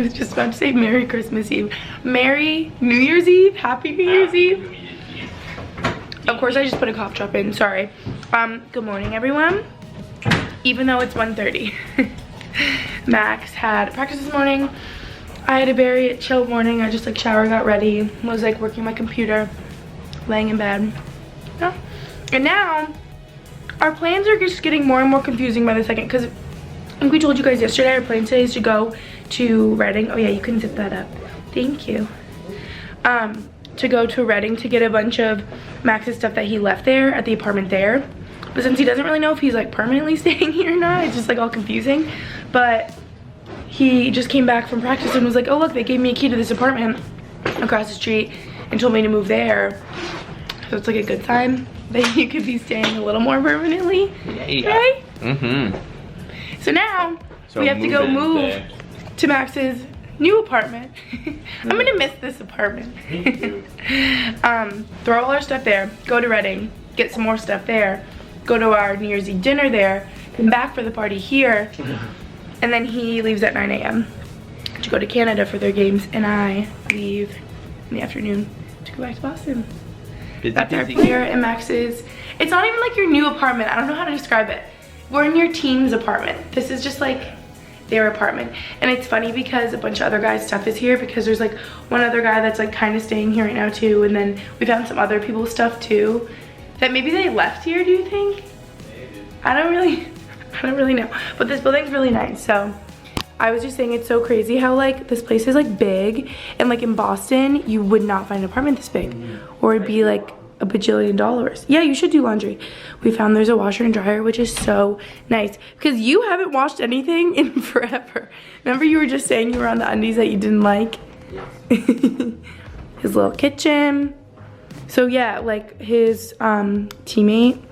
I was just about to say Merry Christmas Eve. Merry New Year's Eve. Happy New Year's Eve. Of course, I just put a cough drop in. Sorry. Good morning, everyone. Even though it's 1:30. Max had practice this morning. I had a very chill morning. I just like showered, got ready, was like working my computer, laying in bed. Yeah. And now our plans are just getting more and more confusing by the second, because I think we told you guys yesterday our plan today is to go to Reading. Oh yeah, you can zip that up. Thank you. To go to Reading to get a bunch of Max's stuff that he left there at the apartment there. But since he doesn't really know if he's like permanently staying here or not, it's just like all confusing. But he just came back from practice and was like, oh look, they gave me a key to this apartment across the street and told me to move there. So it's like a good sign that you could be staying a little more permanently, right? So now we have to go move to Max's new apartment. I'm gonna miss this apartment. Throw all our stuff there, go to Reading, get some more stuff there, go to our New Year's Eve dinner there, come back for the party here, and then he leaves at 9 a.m. to go to Canada for their games, and I leave in the afternoon to go back to Boston. That's our player and Max's. It's not even like your new apartment. I don't know how to describe it. We're in your team's apartment. This is just like their apartment. And it's funny because a bunch of other guys' stuff is here, because there's like one other guy that's like kind of staying here right now too, and then we found some other people's stuff too that maybe they left here, do you think? I don't really know. But this building's really nice. So I was just saying, it's so crazy how like this place is like big, and like in Boston you would not find an apartment this big, or it'd be like a bajillion dollars. Yeah, you should do laundry. We found there's a washer and dryer, which is so nice, because you haven't washed anything in forever. Remember you were just saying you were on the undies that you didn't like? His little kitchen. So yeah, like his teammate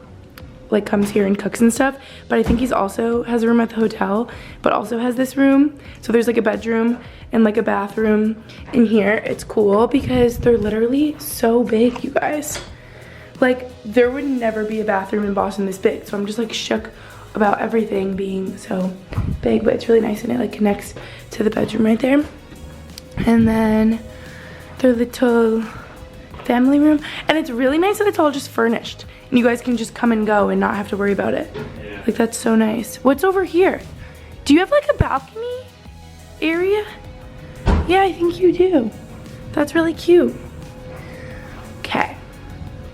like comes here and cooks and stuff, but I think he's also has a room at the hotel, but also has this room. So there's like a bedroom and like a bathroom in here. It's cool because they're literally so big, you guys. Like there would never be a bathroom in Boston this big, so I'm just like shook about everything being so big, but it's really nice, and it like connects to the bedroom right there. And then their little family room, and it's really nice that it's all just furnished and you guys can just come and go and not have to worry about it. Yeah. Like that's so nice. What's over here? Do you have like a balcony area? Yeah, I think you do. That's really cute. Okay,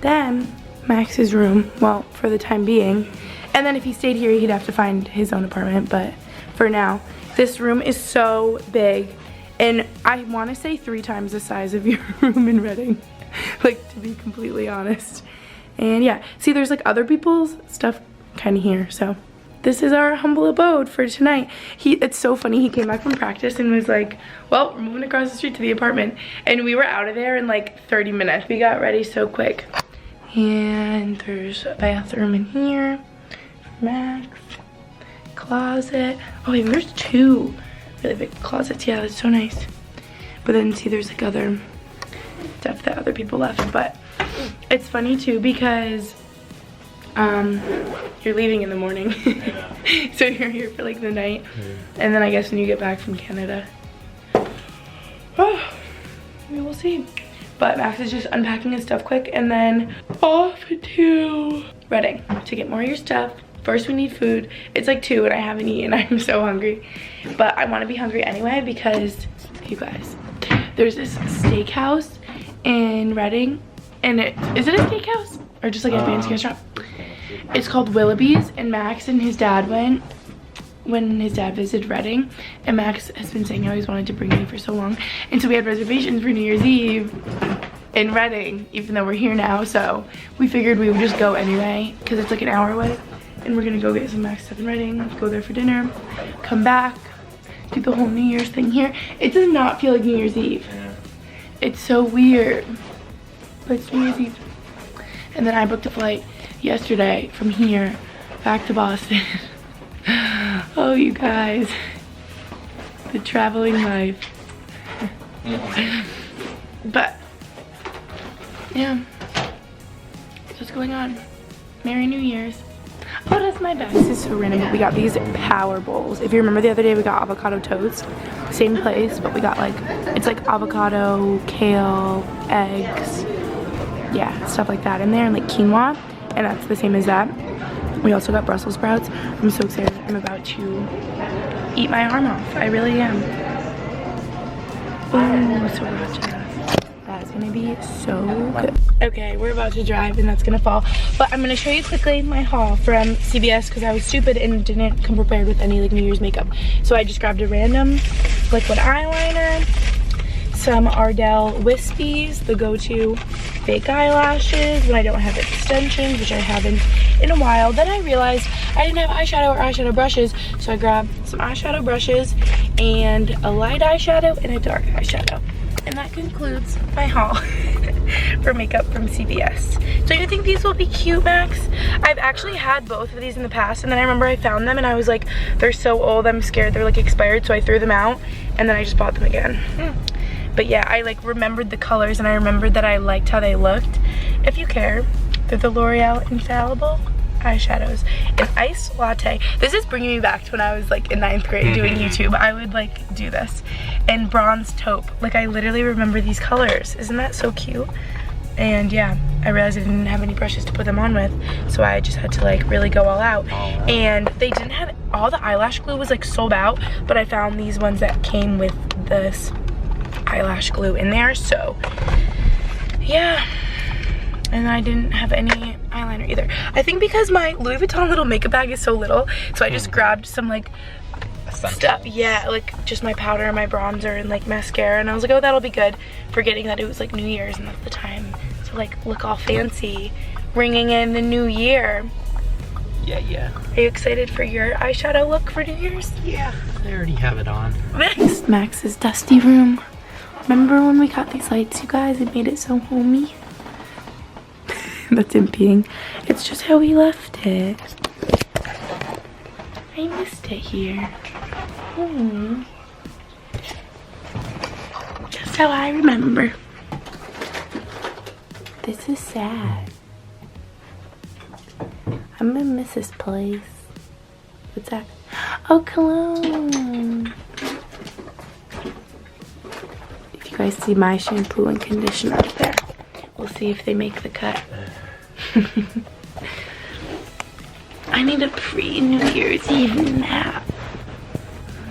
then Max's room, well, for the time being, and then if he stayed here he'd have to find his own apartment, but for now this room is so big, and I want to say 3 times the size of your room in Reading, like, to be completely honest. And yeah, see, there's like other people's stuff kind of here, so this is our humble abode for tonight. It's so funny, he came back from practice and was like, well, we're moving across the street to the apartment, and we were out of there in like 30 minutes. We got ready so quick. And there's a bathroom in here for Max, closet. Oh, and there's 2 really big closets. Yeah, that's so nice. But then see, there's like other stuff that other people left. But it's funny too because you're leaving in the morning. So you're here for like the night, and then I guess when you get back from Canada, we will see. But Max is just unpacking his stuff quick, and then off to Reading to get more of your stuff. First we need food. It's like 2 and I haven't eaten. I'm so hungry, but I want to be hungry anyway because you guys, there's this steakhouse in Reading, and is it a steakhouse or just like a fancy restaurant? It's called Willoughby's, and Max and his dad went when his dad visited Reading, and Max has been saying how he's wanted to bring me for so long, and so we had reservations for New Year's Eve in Reading, even though we're here now, so we figured we would just go anyway because it's like an hour away, and we're gonna go get some Max stuff in Reading, go there for dinner, come back, do the whole New Year's thing here. It does not feel like New Year's Eve. It's so weird, but it's New Year's Eve. And then I booked a flight yesterday from here back to Boston. Oh, you guys, the traveling life. But yeah, that's what's going on. Merry New Year's. Oh, that's my bag. This is so random, but we got these power bowls. If you remember the other day, we got avocado toast. Same place, but we got like, it's like avocado, kale, eggs, yeah, stuff like that in there, and like quinoa, and that's the same as that. We also got Brussels sprouts. I'm so excited. I'm about to eat my arm off. I really am. Oh, sriracha. That's gonna be so good. Okay, we're about to drive and that's gonna fall. But I'm gonna show you quickly my haul from CVS because I was stupid and didn't come prepared with any like New Year's makeup. So I just grabbed a random liquid eyeliner, some Ardell Wispies, the go-to fake eyelashes when I don't have extensions, which I haven't in a while. Then I realized I didn't have eyeshadow or eyeshadow brushes, so I grabbed some eyeshadow brushes and a light eyeshadow and a dark eyeshadow. And that concludes my haul for makeup from CVS. Don't you think these will be cute, Max? I've actually had both of these in the past, and then I remember I found them and I was like, they're so old, I'm scared they're like expired, so I threw them out and then I just bought them again. But yeah, I like remembered the colors and I remembered that I liked how they looked. If you care, they're the L'Oreal Infallible eyeshadows. An iced latte. This is bringing me back to when I was like in 9th grade doing YouTube. I would like do this. And bronze taupe. Like I literally remember these colors. Isn't that so cute? And yeah, I realized I didn't have any brushes to put them on with, so I just had to like really go all out. And they didn't have, all the eyelash glue was like sold out, but I found these ones that came with this eyelash glue in there, so yeah. And I didn't have any eyeliner either. I think because my Louis Vuitton little makeup bag is so little, so I just grabbed some like stuff, yeah, like just my powder and my bronzer and like mascara, and I was like, oh, that'll be good, forgetting that it was like New Year's and that's the time to like look all fancy, ringing in the new year. Yeah. Are you excited for your eyeshadow look for New Year's? Yeah, I already have it on. Max's dusty room. Remember when we got these lights, you guys? It made it so homey. That's him peeing. It's just how we left it. I missed it here. Just how I remember. This is sad. I'm gonna miss this place. What's that? Oh, cologne. If you guys see my shampoo and conditioner up there, we'll see if they make the cut. I need a pre-New Year's Eve nap.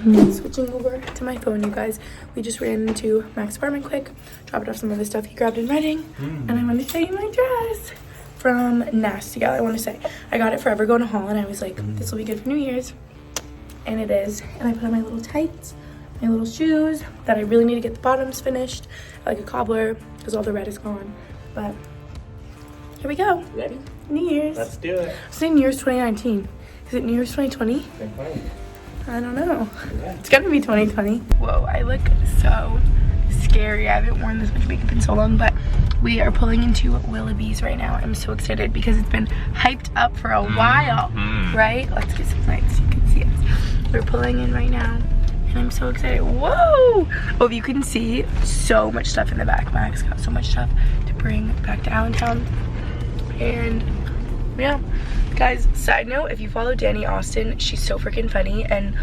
Switching over to my phone, you guys. We just ran into Max's apartment quick, dropped off some of the stuff he grabbed in Reading, and I want to show you my dress from Nasty Gal. I want to say I got it for Ever Going to Haul, and I was like, this will be good for New Year's, and it is. And I put on my little tights, my little shoes that I really need to get the bottoms finished, like a cobbler, because all the red is gone. But here we go. Ready? New Year's. Let's do it. I'm saying New Year's 2019. Is it New Year's 2020? I don't know. Yeah. It's gonna be 2020. Whoa, I look so scary. I haven't worn this much makeup in so long, but we are pulling into Willoughby's right now. I'm so excited because it's been hyped up for a while, right? Let's get some lights so you can see us. We're pulling in right now, and I'm so excited. Whoa! Oh, you can see so much stuff in the back. Max got so much stuff to bring back to Allentown. And yeah, guys, side note, if you follow Danny Austin, she's so freaking funny, and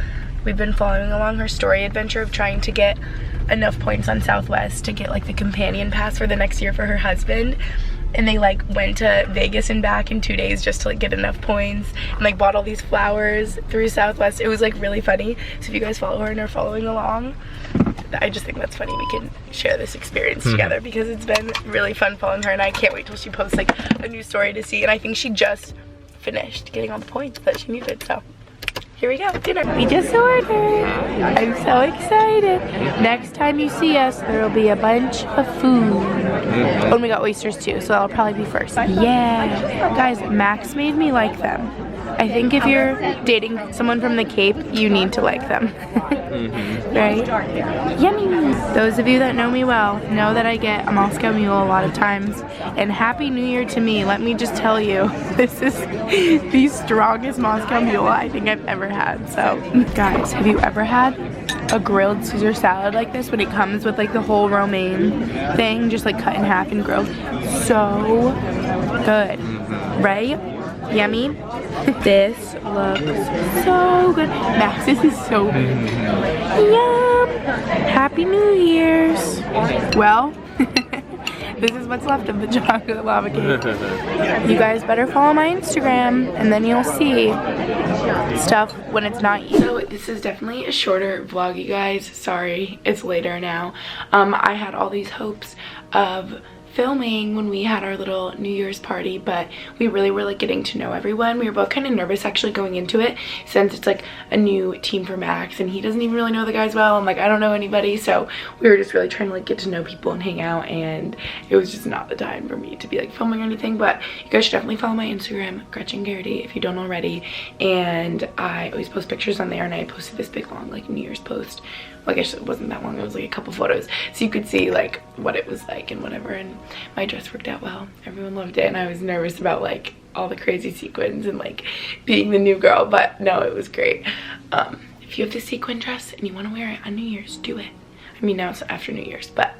we've been following along her story adventure of trying to get enough points on Southwest to get like the companion pass for the next year for her husband. And they like went to Vegas and back in 2 days just to like get enough points, and like bought all these flowers through Southwest. It was like really funny. So if you guys follow her and are following along, I just think that's funny. We can share this experience together because it's been really fun following her, and I can't wait till she posts like a new story to see. And I think she just finished getting all the points that she needed, so here we go, dinner. We just ordered. I'm so excited. Next time you see us, there will be a bunch of food. Oh, and we got oysters too, so that'll probably be first. Yeah. Guys, Max made me like them. I think if you're dating someone from the Cape, you need to like them. Right? Yummy. Those of you that know me well know that I get a Moscow Mule a lot of times. And Happy New Year to me, let me just tell you, this is the strongest Moscow Mule I think I've ever had. So, guys, have you ever had a grilled Caesar salad like this when it comes with like the whole romaine thing, just like cut in half and grilled? So good, right? Yummy. This looks so good. Max, this is so good. Yum! Happy New Year's. Well, this is what's left of the chocolate lava cake. You guys better follow my Instagram and then you'll see stuff when it's not you. So this is definitely a shorter vlog, you guys. Sorry, it's later now. I had all these hopes of filming when we had our little New Year's party, but we really were like getting to know everyone. We were both kind of nervous actually going into it, since it's like a new team for Max and he doesn't even really know the guys well, and like I don't know anybody, so we were just really trying to like get to know people and hang out, and it was just not the time for me to be like filming or anything. But you guys should definitely follow my Instagram, Gretchen Geraghty, if you don't already, and I always post pictures on there, and I posted this big long like New Year's post. Well, I guess it wasn't that long, it was like a couple photos, so you could see like what it was like and whatever, and my dress worked out well. Everyone loved it, and I was nervous about like all the crazy sequins and like being the new girl, but no, it was great. If you have the sequin dress and you want to wear it on New Year's, do it. I mean, now it's after New Year's, but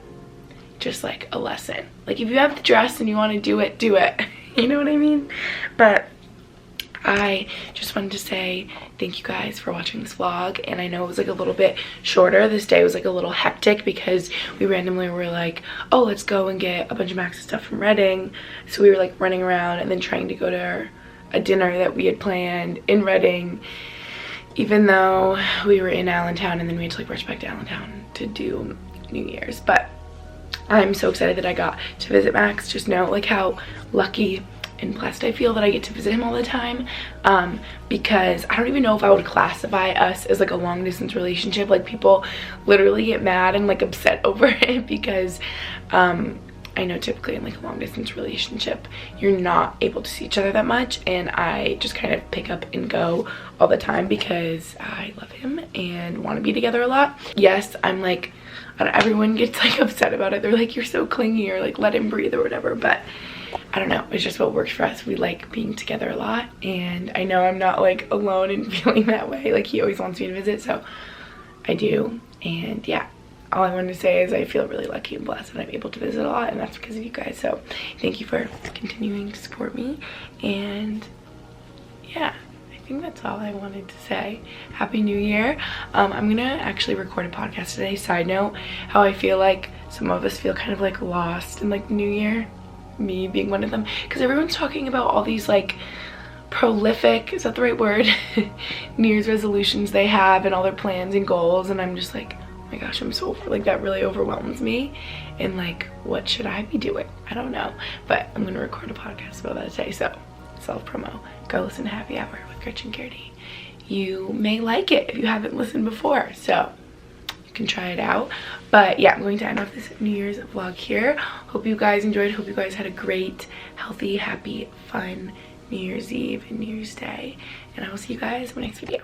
just like a lesson. Like if you have the dress and you want to do it, do it. You know what I mean? But I just wanted to say thank you guys for watching this vlog, and I know it was like a little bit shorter. This day was like a little hectic because we randomly were like, oh, let's go and get a bunch of Max's stuff from Reading. So we were like running around and then trying to go to a dinner that we had planned in Reading, even though we were in Allentown, and then we had to like rush back to Allentown to do New Year's. But I'm so excited that I got to visit Max. Just know like how lucky and blessed I feel that I get to visit him all the time, because I don't even know if I would classify us as like a long distance relationship. Like people literally get mad and like upset over it because I know typically in like a long distance relationship you're not able to see each other that much, and I just kind of pick up and go all the time because I love him and want to be together a lot. Yes, I'm like, everyone gets like upset about it. They're like, you're so clingy, or like let him breathe or whatever, but I don't know, it's just what works for us. We like being together a lot, and I know I'm not like alone and feeling that way. Like he always wants me to visit, so I do. And yeah, all I wanted to say is I feel really lucky and blessed that I'm able to visit a lot, and that's because of you guys. So thank you for continuing to support me, and yeah, I think that's all I wanted to say. Happy New Year. I'm gonna actually record a podcast today. Side note, how I feel like some of us feel kind of like lost in like New Year, me being one of them, because everyone's talking about all these like prolific, is that the right word, New Year's resolutions they have and all their plans and goals, and I'm just like, oh my gosh, I'm so like, that really overwhelms me, and like what should I be doing? I don't know, but I'm gonna record a podcast about that today. So self-promo, go listen to Happy Hour with Gretchen Geraghty. You may like it if you haven't listened before, so you can try it out. But yeah, I'm going to end off this New Year's vlog here. Hope you guys enjoyed. Hope you guys had a great, healthy, happy, fun New Year's Eve and New Year's Day, and I will see you guys in my next video.